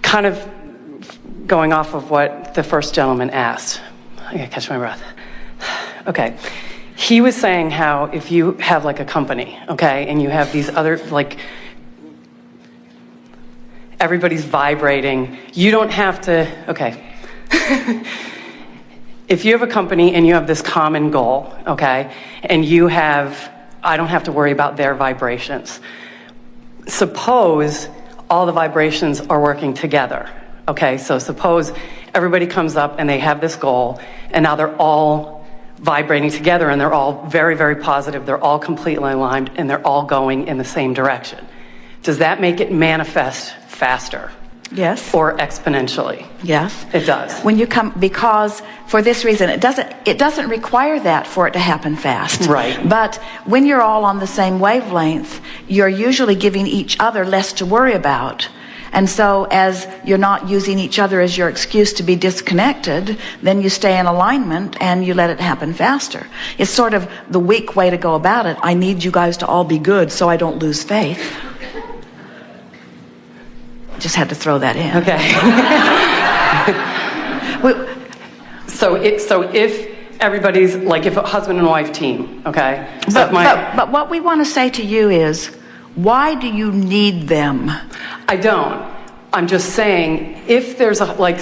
kind of going off of what the first gentleman asked. I gotta catch my breath. Okay. He was saying how if you have like a company, okay, and you have these other, like, everybody's vibrating, you don't have to, okay. If you have a company and you have this common goal, okay, and you have, I don't have to worry about their vibrations. Suppose all the vibrations are working together, okay? So suppose everybody comes up and they have this goal, and now they're all vibrating together, and they're all very, very positive, they're all completely aligned, and they're all going in the same direction. Does that make it manifest faster? Yes. Or exponentially? Yes. It does. When you come, because for this reason, it doesn't require that for it to happen fast. Right. But when you're all on the same wavelength, you're usually giving each other less to worry about. And so as you're not using each other as your excuse to be disconnected, then you stay in alignment and you let it happen faster. It's sort of the weak way to go about it. I need you guys to all be good so I don't lose faith. Just had to throw that in. Okay. So if everybody's, like, if a husband and wife team, okay? So but what we want to say to you is, why do you need them? I don't. I'm just saying, if there's a, like,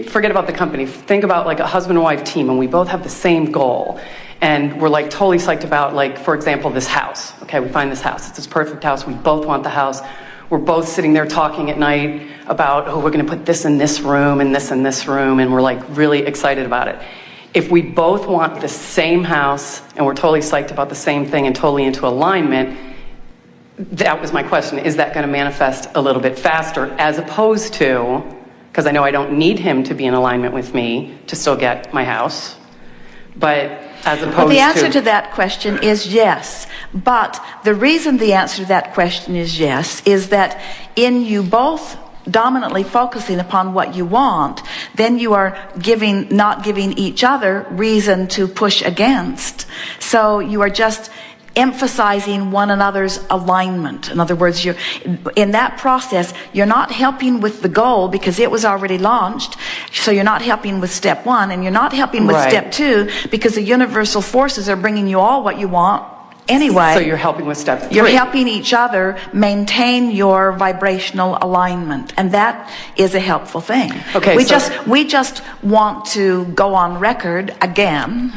forget about the company. Think about like a husband and wife team, and we both have the same goal. And we're like totally psyched about, like, for example, this house. Okay, we find this house. It's this perfect house. We both want the house. We're both sitting there talking at night about, oh, we're going to put this in this room and this in this room, and we're like really excited about it. If we both want the same house and we're totally psyched about the same thing and totally into alignment, that was my question. Is that going to manifest a little bit faster, as opposed to, because I know I don't need him to be in alignment with me to still get my house, but as opposed to... Well, the answer to that question is yes. But the reason the answer to that question is yes is that in you both dominantly focusing upon what you want, then you are not giving each other reason to push against. So you are just emphasizing one another's alignment. In other words, you're in that process, you're not helping with the goal because it was already launched. So you're not helping with step one, and you're not helping with step two because the universal forces are bringing you all what you want anyway. So you're helping with step 3. You're helping each other maintain your vibrational alignment, and that is a helpful thing. Okay, we just want to go on record again.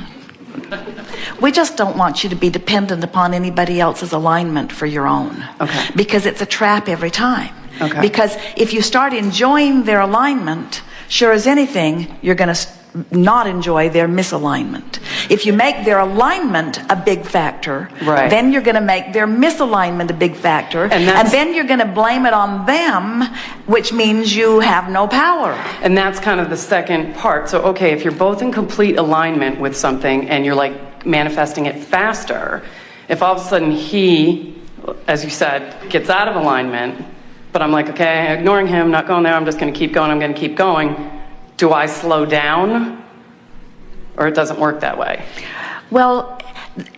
We just don't want you to be dependent upon anybody else's alignment for your own. Okay. Because it's a trap every time. Okay. Because if you start enjoying their alignment, sure as anything, you're going to not enjoy their misalignment. If you make their alignment a big factor, right, then you're going to make their misalignment a big factor, and then you're going to blame it on them, which means you have no power. And that's kind of the second part. So, okay, if you're both in complete alignment with something and you're like manifesting it faster, if all of a sudden he, as you said, gets out of alignment, but I'm like, okay, ignoring him, not going there, I'm just going to keep going, I'm going to keep going. Do I slow down, or it doesn't work that way? Well,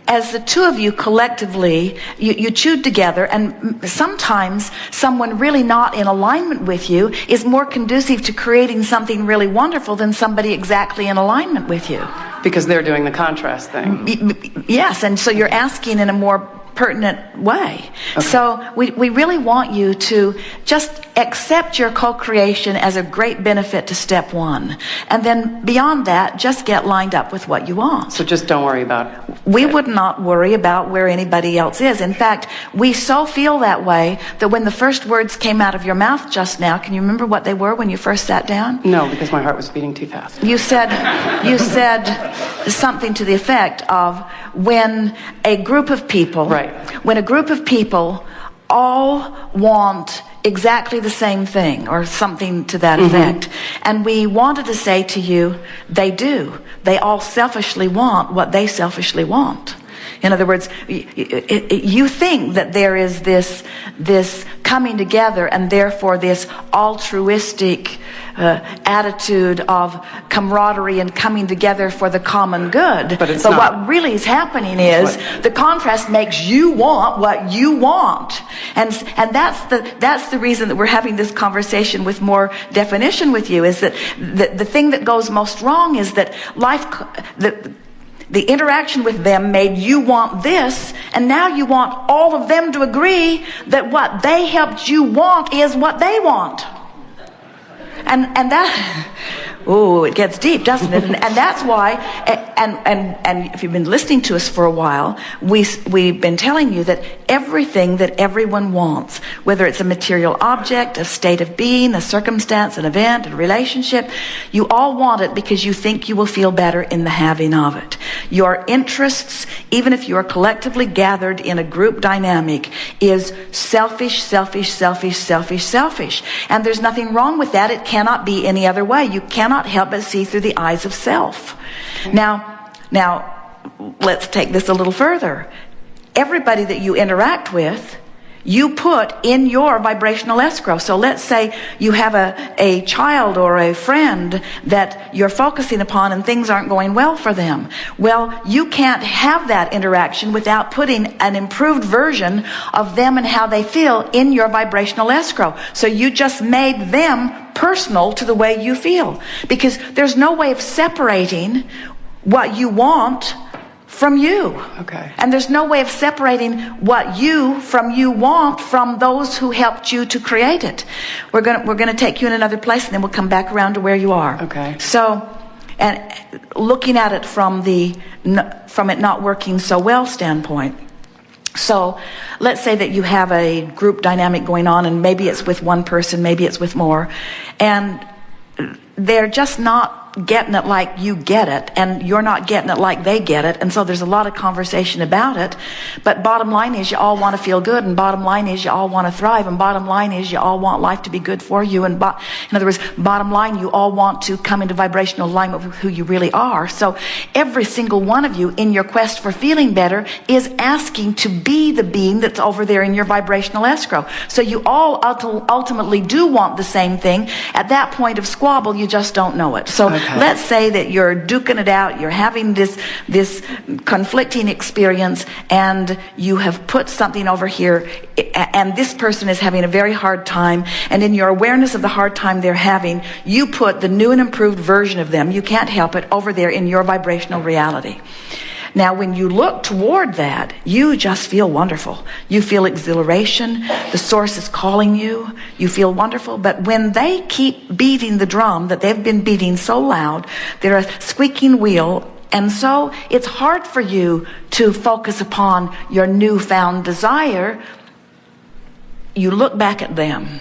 as the two of you collectively, you chewed together, and sometimes someone really not in alignment with you is more conducive to creating something really wonderful than somebody exactly in alignment with you. Because they're doing the contrast thing. Yes, and so you're asking in a more pertinent way. Okay. So we really want you to just accept your co-creation as a great benefit to step one. And then beyond that, just get lined up with what you want. So just don't worry about it. We would not worry about where anybody else is. In fact, we so feel that way that when the first words came out of your mouth just now, can you remember what they were when you first sat down? No, because my heart was beating too fast. You said something to the effect of when a group of people, right, when a group of people all want exactly the same thing, or something to that effect, and we wanted to say to you, they do. They all selfishly want what they selfishly want. In other words, you think that there is this coming together and therefore this altruistic attitude of camaraderie and coming together for the common good. But it's not. not. What really is happening is the contrast makes you want what you want. And that's the reason that we're having this conversation with more definition with you, is that the thing that goes most wrong is that the interaction with them made you want this, and now you want all of them to agree that what they helped you want is what they want. And that, oh, it gets deep, doesn't it? And that's why, and if you've been listening to us for a while, we've been telling you that everything that everyone wants, whether it's a material object, a state of being, a circumstance, an event, a relationship, you all want it because you think you will feel better in the having of it. Your interests, even if you are collectively gathered in a group dynamic, is selfish, selfish, selfish, selfish, selfish. And there's nothing wrong with that. It cannot be any other way. You cannot help but see through the eyes of self. Now, let's take this a little further. Everybody that you interact with, you put in your vibrational escrow. So let's say you have a child or a friend that you're focusing upon and things aren't going well for them. Well, you can't have that interaction without putting an improved version of them and how they feel in your vibrational escrow. So you just made them personal to the way you feel. Because there's no way of separating what you want from you. Okay. And there's no way of separating what you want from those who helped you to create it. We're going to take you in another place, and then we'll come back around to where you are. Okay. So, and looking at it from it not working so well standpoint. So let's say that you have a group dynamic going on, and maybe it's with one person, maybe it's with more, and they're just not getting it like you get it, and you're not getting it like they get it, and so there's a lot of conversation about it. But bottom line is you all want to feel good, and bottom line is you all want to thrive, and bottom line is you all want life to be good for you, and in other words, bottom line, you all want to come into vibrational alignment with who you really are. So every single one of you in your quest for feeling better is asking to be the being that's over there in your vibrational escrow. So you all ultimately do want the same thing. At that point of squabble, you just don't know it. So let's say that you're duking it out, you're having this conflicting experience, and you have put something over here, and this person is having a very hard time, and in your awareness of the hard time they're having, you put the new and improved version of them, you can't help it, over there in your vibrational reality. Now, when you look toward that, you just feel wonderful. You feel exhilaration. The source is calling you. You feel wonderful. But when they keep beating the drum that they've been beating so loud, they're a squeaking wheel. And so it's hard for you to focus upon your newfound desire. You look back at them.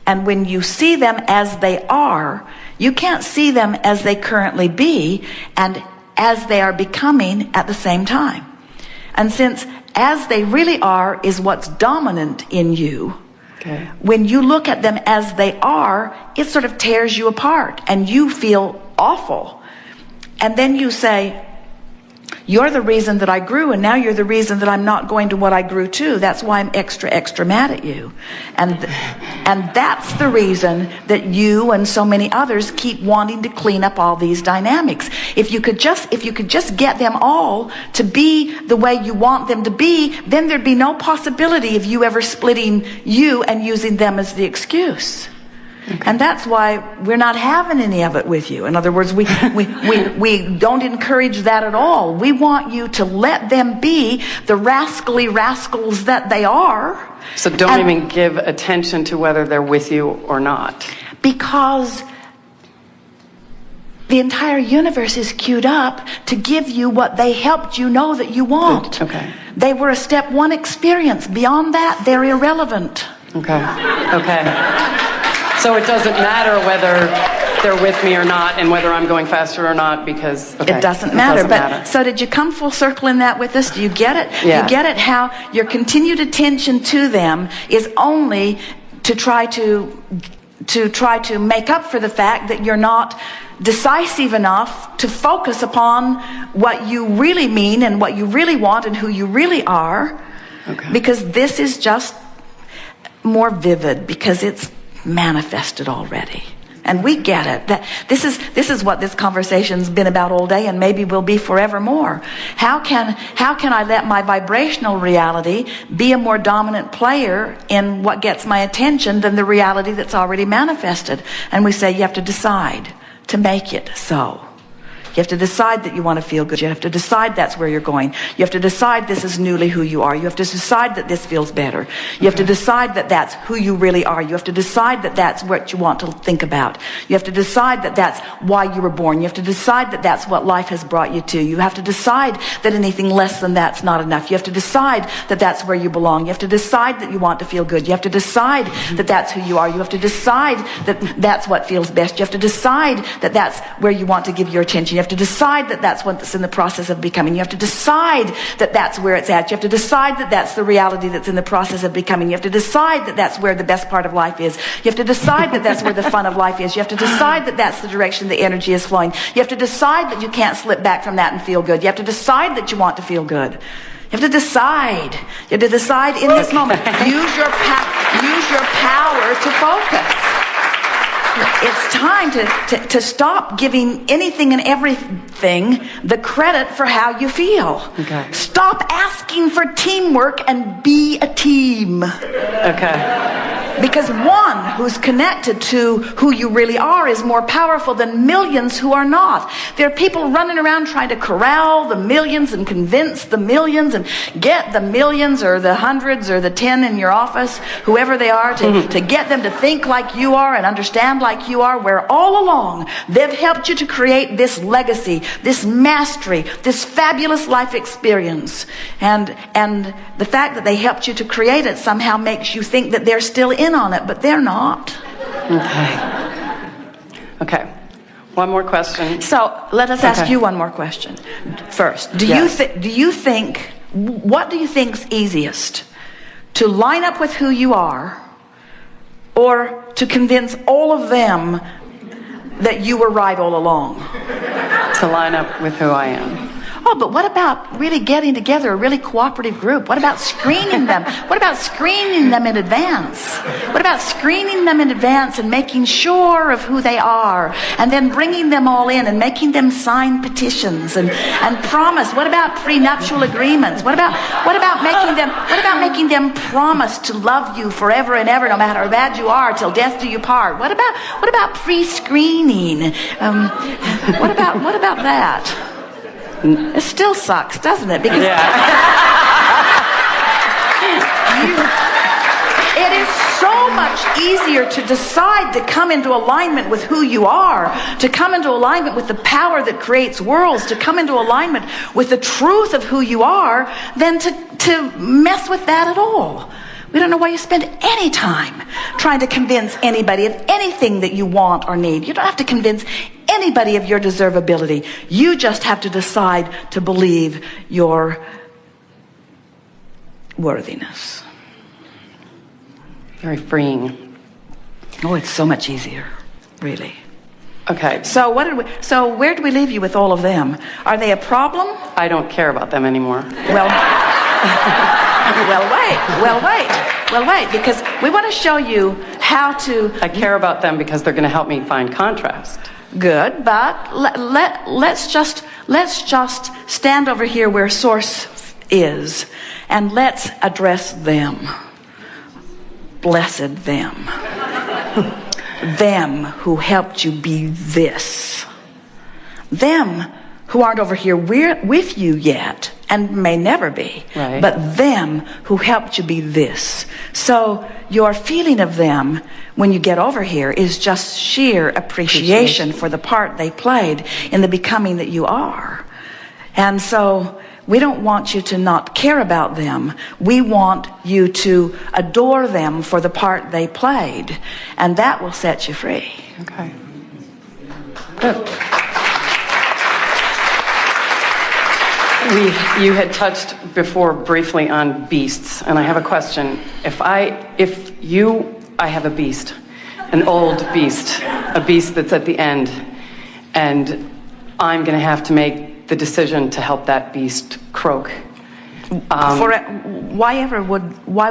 And when you see them as they are, you can't see them as they currently be, and as they are becoming at the same time. And since as they really are is what's dominant in you, when you look at them as they are, it sort of tears you apart and you feel awful. And then you say, you're the reason that I grew, and now you're the reason that I'm not going to what I grew to. That's why I'm extra, extra mad at you. And that's the reason that you and so many others keep wanting to clean up all these dynamics. If you could just get them all to be the way you want them to be, then there'd be no possibility of you ever splitting you and using them as the excuse. Okay. And that's why we're not having any of it with you. In other words, we don't encourage that at all. We want you to let them be the rascally rascals that they are. So don't even give attention to whether they're with you or not. Because the entire universe is queued up to give you what they helped you know that you want. Okay. They were a step one experience. Beyond that, they're irrelevant. Okay. So it doesn't matter whether they're with me or not, and whether I'm going faster or not, because it doesn't matter. So did you come full circle in that with us? Do you get it? Yeah. You get it, how your continued attention to them is only to try to to try to make up for the fact that you're not decisive enough to focus upon what you really mean and what you really want and who you really are. Okay. Because this is just more vivid because it's manifested already. And we get it. That this is what this conversation's been about all day, and maybe will be forevermore. How can I let my vibrational reality be a more dominant player in what gets my attention than the reality that's already manifested? And we say you have to decide to make it so. You have to decide that you want to feel good. You have to decide that's where you're going. You have to decide this is newly who you are. You have to decide that this feels better. You have to decide that that's who you really are. You have to decide that that's what you want to think about. You have to decide that that's why you were born. You have to decide that that's what life has brought you to. You have to decide that anything less than that's not enough. You have to decide that that's where you belong. You have to decide that you want to feel good. You have to decide that that's who you are. You have to decide that that's what feels best. You have to decide that that's where you want to give your attention. You have to decide that that's what's in the process of becoming. You have to decide that that's where it's at. You have to decide that that's the reality that's in the process of becoming. You have to decide that that's where the best part of life is. You have to decide that that's where the fun of life is. You have to decide that that's the direction the energy is flowing. You have to decide that you can't slip back from that and feel good. You have to decide that you want to feel good. You have to decide. You have to decide in this moment. Use your power to focus. It's time to stop giving anything and everything the credit for how you feel. Okay. Stop asking for teamwork and be a team. Okay. Because one who's connected to who you really are is more powerful than millions who are not. There are people running around trying to corral the millions and convince the millions and get the millions or the hundreds or the 10 in your office, whoever they are, to get them to think like you are and understand like you are, where all along they've helped you to create this legacy, this mastery, this fabulous life experience. And the fact that they helped you to create it somehow makes you think that they're still in on it, but they're not. Okay. One more question. So let us ask you one more question first. Do you think, what do you think's easiest? To line up with who you are, or to convince all of them that you were right all along? To line up with who I am. Oh, but what about really getting together a really cooperative group? What about screening them? What about screening them in advance? What about screening them in advance and making sure of who they are, and then bringing them all in and making them sign petitions and promise? What about prenuptial agreements? What about making them promise to love you forever and ever, no matter how bad you are, till death do you part? What about pre-screening? What about that? It still sucks, doesn't it? Because it is so much easier to decide to come into alignment with who you are, to come into alignment with the power that creates worlds, to come into alignment with the truth of who you are, than to mess with that at all. We don't know why you spend any time trying to convince anybody of anything that you want or need. You don't have to convince anybody of your deservability. You just have to decide to believe your worthiness. Very freeing. Oh, it's so much easier, really. Okay. So where do we leave you with all of them? Are they a problem? I don't care about them anymore. Well, wait, because we want to show you how to... I care about them because they're going to help me find contrast. Good, but let's just stand over here where Source is, and let's address them. Blessed them. Them who helped you be this. Them who aren't over here with you yet, and may never be, right. But them who helped you be this. So your feeling of them when you get over here is just sheer appreciation for the part they played in the becoming that you are. And so we don't want you to not care about them. We want you to adore them for the part they played, and that will set you free. Okay. Good. You had touched before briefly on beasts, and I have a question. I have a beast, an old beast, a beast that's at the end, and I'm going to have to make the decision to help that beast croak. Why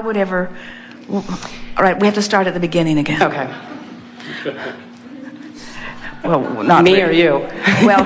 would ever? All right, we have to start at the beginning again. Okay. Well, not Me really. or you? Well,